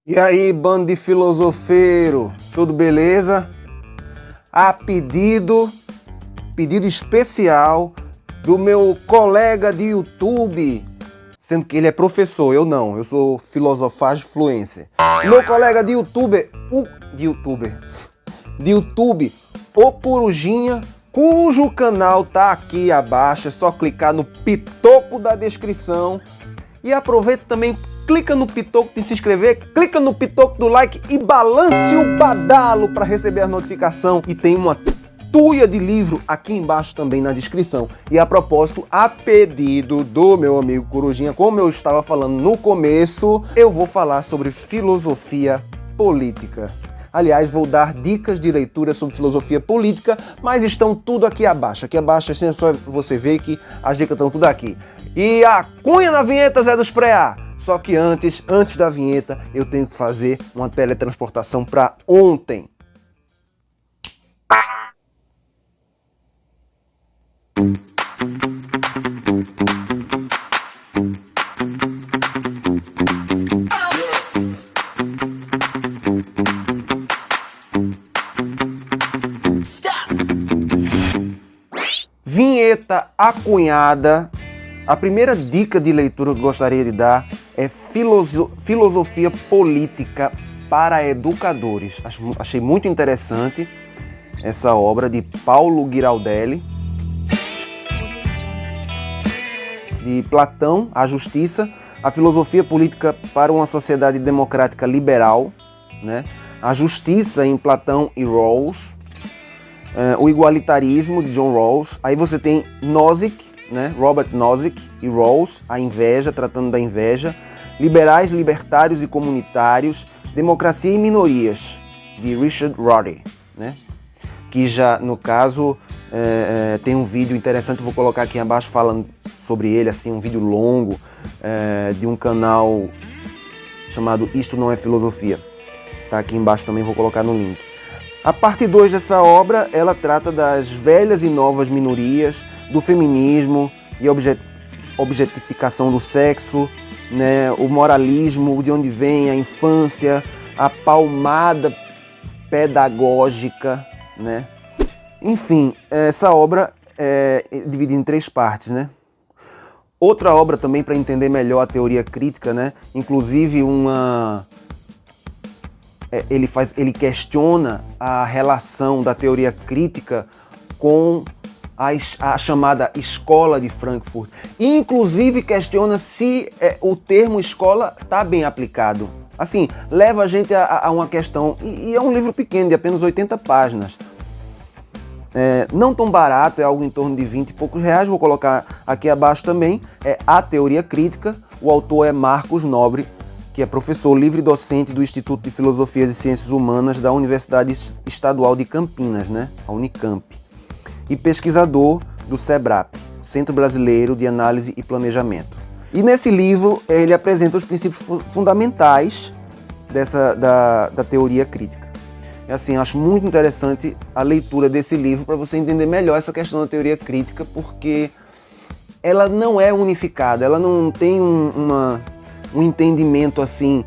E aí, bando de filosofeiro, tudo beleza? A pedido especial do meu colega de YouTube, sendo que ele é professor, eu não, eu sou filosofagem fluencer. Meu colega de YouTube, o Corujinha, cujo canal tá aqui abaixo, é só clicar no pitoco da descrição. E aproveita também, clica no pitoco de se inscrever, clica no pitoco do like e balance o badalo para receber a notificação. E tem uma tuia de livro aqui embaixo também na descrição. E a propósito, a pedido do meu amigo Corujinha, como eu estava falando no começo, eu vou falar sobre filosofia política. Aliás, vou dar dicas de leitura sobre filosofia política, mas estão tudo aqui abaixo. Aqui abaixo é só você ver que as dicas estão tudo aqui. E a cunha na vinheta, Zé dos Preá. Só que antes da vinheta, eu tenho que fazer uma teletransportação para ontem. Vinheta acunhada. A primeira dica de leitura que gostaria de dar é Filosofia Política para Educadores. Achei muito interessante essa obra de Paulo Giraldelli. De Platão, A Justiça, a Filosofia Política para uma Sociedade Democrática Liberal, né? A Justiça em Platão e Rawls, o Igualitarismo de John Rawls. Aí você tem Nozick, né? Robert Nozick e Rawls, a inveja, tratando da inveja. Liberais, Libertários e Comunitários, Democracia e Minorias, de Richard Rorty, né? Que já, no caso, tem um vídeo interessante, vou colocar aqui abaixo falando sobre ele, assim, um vídeo longo, de um canal chamado Isto Não é Filosofia. Tá aqui embaixo também, vou colocar no link. A parte 2 dessa obra, ela trata das velhas e novas minorias, do feminismo e objetificação do sexo, né, o moralismo, de onde vem a infância, a palmada pedagógica, né? Enfim, essa obra é dividida em 3 partes, né? Outra obra também para entender melhor a teoria crítica, né? Inclusive ele questiona a relação da teoria crítica com a chamada Escola de Frankfurt. E, inclusive, questiona se o termo escola está bem aplicado. Assim, leva a gente a uma questão, e é um livro pequeno, de apenas 80 páginas. Não tão barato, é algo em torno de 20 e poucos reais, vou colocar aqui abaixo também. É A Teoria Crítica, o autor é Marcos Nobre, que é professor livre docente do Instituto de Filosofia e Ciências Humanas da Universidade Estadual de Campinas, né? A Unicamp. E pesquisador do SEBRAP, Centro Brasileiro de Análise e Planejamento. E nesse livro ele apresenta os princípios fundamentais da teoria crítica. Assim, acho muito interessante a leitura desse livro para você entender melhor essa questão da teoria crítica, porque ela não é unificada, ela não tem um entendimento assim,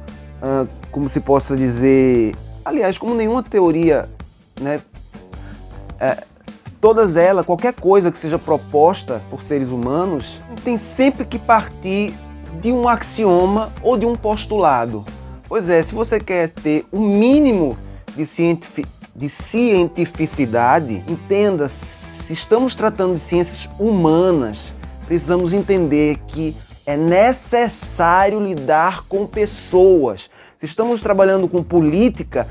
como se possa dizer, aliás, como nenhuma teoria, né? Todas elas, qualquer coisa que seja proposta por seres humanos, tem sempre que partir de um axioma ou de um postulado. Pois é, se você quer ter o mínimo de cientificidade, entenda, se estamos tratando de ciências humanas, precisamos entender que é necessário lidar com pessoas. Se estamos trabalhando com política,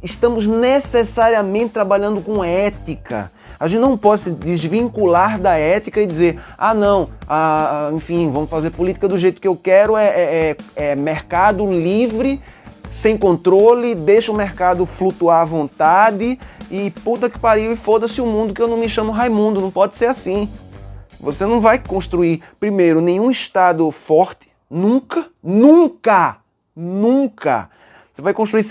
estamos necessariamente trabalhando com ética. A gente não pode se desvincular da ética e dizer, enfim, vamos fazer política do jeito que eu quero, é mercado livre, sem controle, deixa o mercado flutuar à vontade e puta que pariu e foda-se o mundo que eu não me chamo Raimundo, não pode ser assim. Você não vai construir, primeiro, nenhum Estado forte, nunca. Você vai construir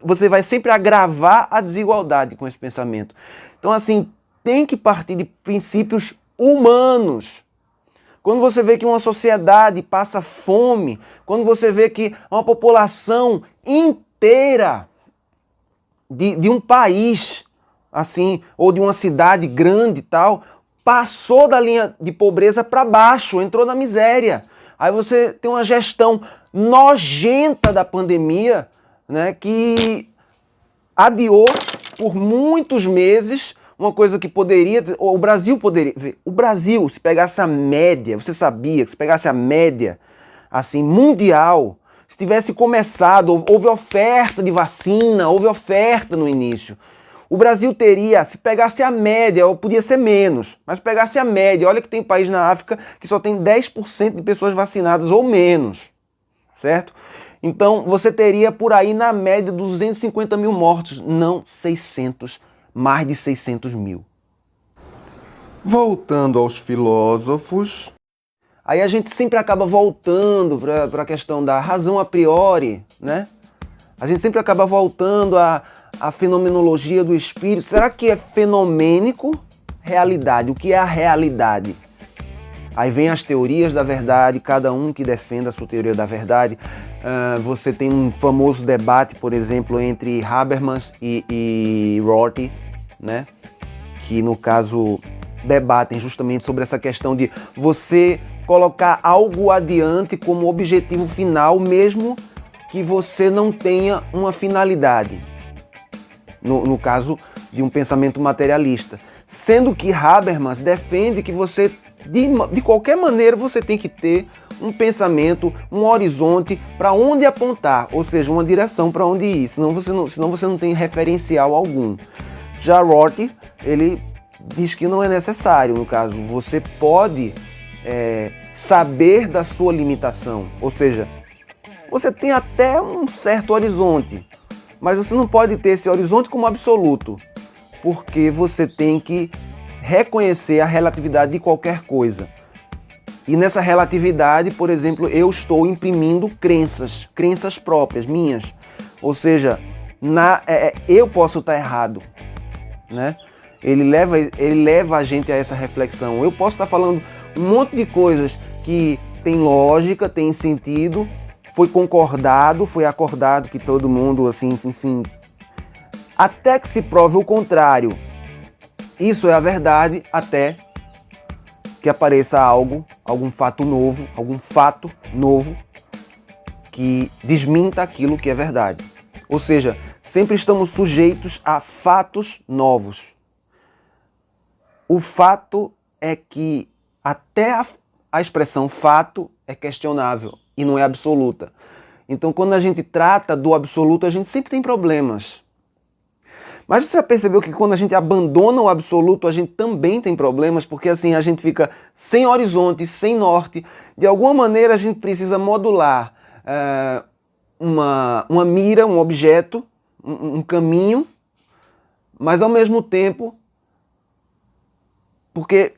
você vai sempre agravar a desigualdade com esse pensamento. Então, assim, tem que partir de princípios humanos. quando você vê que uma sociedade passa fome, quando você vê que uma população inteira de um país, assim, ou de uma cidade grande e tal, passou da linha de pobreza para baixo, entrou na miséria. Aí você tem uma gestão nojenta da pandemia, né, que adiou por muitos meses uma coisa que poderia... O Brasil poderia... O Brasil, se pegasse a média, você sabia que se pegasse a média, assim, mundial, se tivesse começado, houve oferta de vacina, houve oferta no início, o Brasil teria, se pegasse a média, ou podia ser menos, mas se pegasse a média, olha que tem país na África que só tem 10% de pessoas vacinadas ou menos, certo? Então você teria por aí na média 250 mil mortos, não 600, mais de 600 mil. Voltando aos filósofos... Aí a gente sempre acaba voltando para a questão da razão a priori, né? A gente sempre acaba voltando à fenomenologia do espírito. Será que é fenomênico? Realidade. O que é a realidade? Aí vem as teorias da verdade, cada um que defenda a sua teoria da verdade. Você tem um famoso debate, por exemplo, entre Habermas e Rorty, né? Que no caso debatem justamente sobre essa questão de você colocar algo adiante como objetivo final, mesmo que você não tenha uma finalidade. No caso de um pensamento materialista. Sendo que Habermas defende que você, de qualquer maneira, você tem que ter um pensamento, um horizonte para onde apontar, ou seja, uma direção para onde ir, senão você não tem referencial algum. Já Rorty, ele diz que não é necessário, no caso, você pode saber da sua limitação, ou seja, você tem até um certo horizonte, mas você não pode ter esse horizonte como absoluto, porque você tem que reconhecer a relatividade de qualquer coisa. E nessa relatividade, por exemplo, eu estou imprimindo crenças próprias, minhas. Ou seja, eu posso estar errado, né? Ele leva a gente a essa reflexão. Eu posso estar falando um monte de coisas que tem lógica, tem sentido, foi concordado, foi acordado que todo mundo, assim, enfim, até que se prove o contrário. Isso é a verdade, até que apareça algum fato novo que desminta aquilo que é verdade. Ou seja, sempre estamos sujeitos a fatos novos. O fato é que até a expressão fato é questionável e não é absoluta. Então, quando a gente trata do absoluto, a gente sempre tem problemas. Mas você já percebeu que quando a gente abandona o absoluto, a gente também tem problemas, porque assim a gente fica sem horizonte, sem norte. De alguma maneira a gente precisa modular uma mira, um objeto, um caminho, mas ao mesmo tempo, porque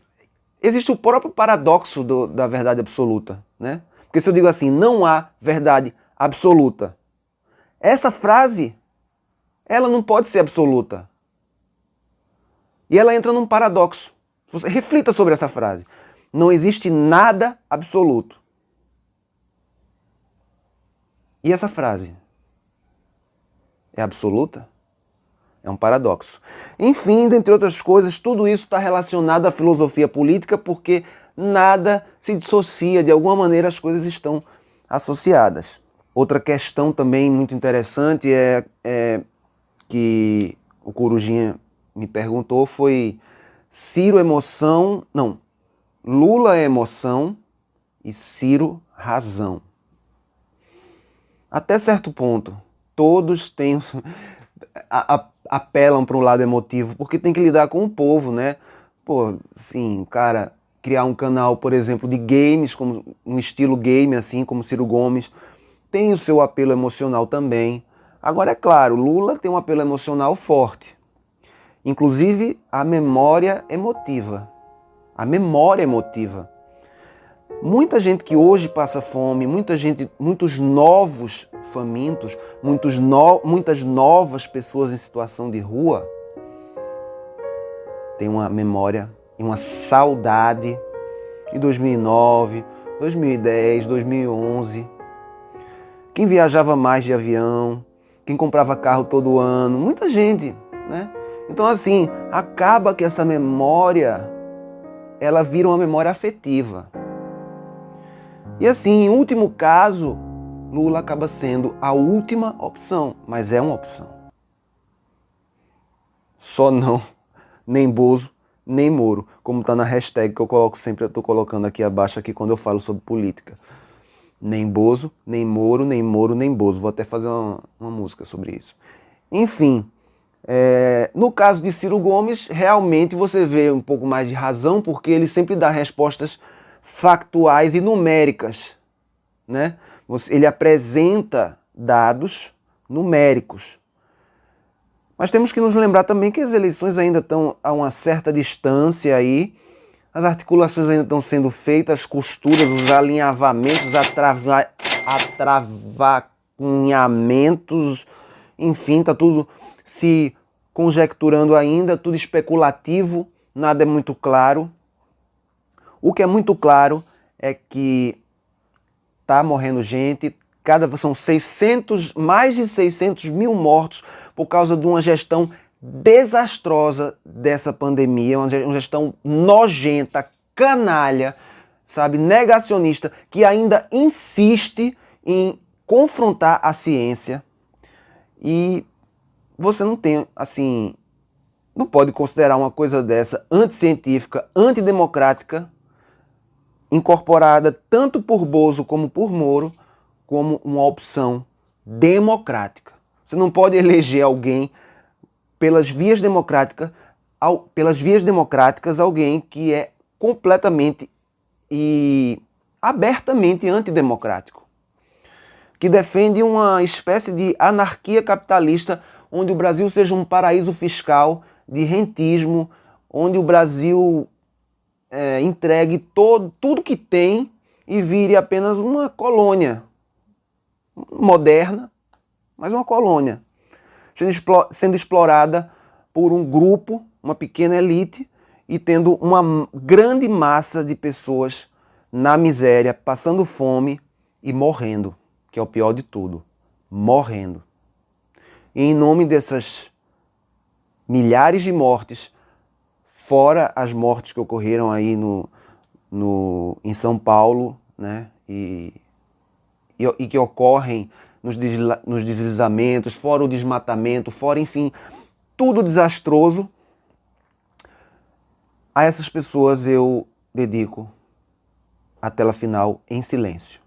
existe o próprio paradoxo da verdade absoluta, né? Porque se eu digo assim, não há verdade absoluta, essa frase, ela não pode ser absoluta. E ela entra num paradoxo. Você reflita sobre essa frase. Não existe nada absoluto. E essa frase é absoluta? É um paradoxo. Enfim, dentre outras coisas, tudo isso está relacionado à filosofia política porque nada se dissocia, de alguma maneira as coisas estão associadas. Outra questão também muito interessante é que o Corujinha me perguntou foi Lula é emoção e Ciro razão. Até certo ponto, todos têm apelam para um lado emotivo, porque tem que lidar com o povo, né? Pô, sim, cara, criar um canal, por exemplo, de games, como um estilo game, assim, como Ciro Gomes, tem o seu apelo emocional também. Agora, é claro, Lula tem um apelo emocional forte. Inclusive, a memória emotiva. A memória emotiva. Muita gente que hoje passa fome, muitos novos famintos, muitas novas pessoas em situação de rua, tem uma memória e uma saudade de 2009, 2010, 2011. Quem viajava mais de avião, quem comprava carro todo ano, muita gente, né? Então assim, acaba que essa memória, ela vira uma memória afetiva. E assim, em último caso, Lula acaba sendo a última opção, mas é uma opção. Só não, nem Bozo, nem Moro, como está na hashtag que eu coloco sempre, eu estou colocando aqui abaixo aqui quando eu falo sobre política. Nem Bozo, nem Moro, nem Moro, nem Bozo. Vou até fazer uma música sobre isso. Enfim, no caso de Ciro Gomes, realmente você vê um pouco mais de razão, porque ele sempre dá respostas factuais e numéricas, né? Ele apresenta dados numéricos. Mas temos que nos lembrar também que as eleições ainda estão a uma certa distância aí, as articulações ainda estão sendo feitas, as costuras, os alinhavamentos, atravacunhamentos, enfim, está tudo se conjecturando ainda, tudo especulativo, nada é muito claro. O que é muito claro é que está morrendo gente, são mais de 600 mil mortos por causa de uma gestão desastrosa dessa pandemia, uma gestão nojenta, canalha, sabe, negacionista, que ainda insiste em confrontar a ciência. E você não tem, assim, não pode considerar uma coisa dessa anticientífica, antidemocrática, incorporada tanto por Bozo como por Moro, como uma opção democrática. Você não pode eleger alguém pelas vias democráticas alguém que é completamente e abertamente antidemocrático, que defende uma espécie de anarquia capitalista onde o Brasil seja um paraíso fiscal de rentismo, onde o Brasil entregue tudo que tem e vire apenas uma colônia moderna, mas uma colônia, sendo explorada por um grupo, uma pequena elite, e tendo uma grande massa de pessoas na miséria, passando fome e morrendo, que é o pior de tudo, morrendo. E em nome dessas milhares de mortes, fora as mortes que ocorreram aí em São Paulo, né, e que ocorrem nos deslizamentos, fora o desmatamento, fora, enfim, tudo desastroso. A essas pessoas eu dedico a tela final em silêncio.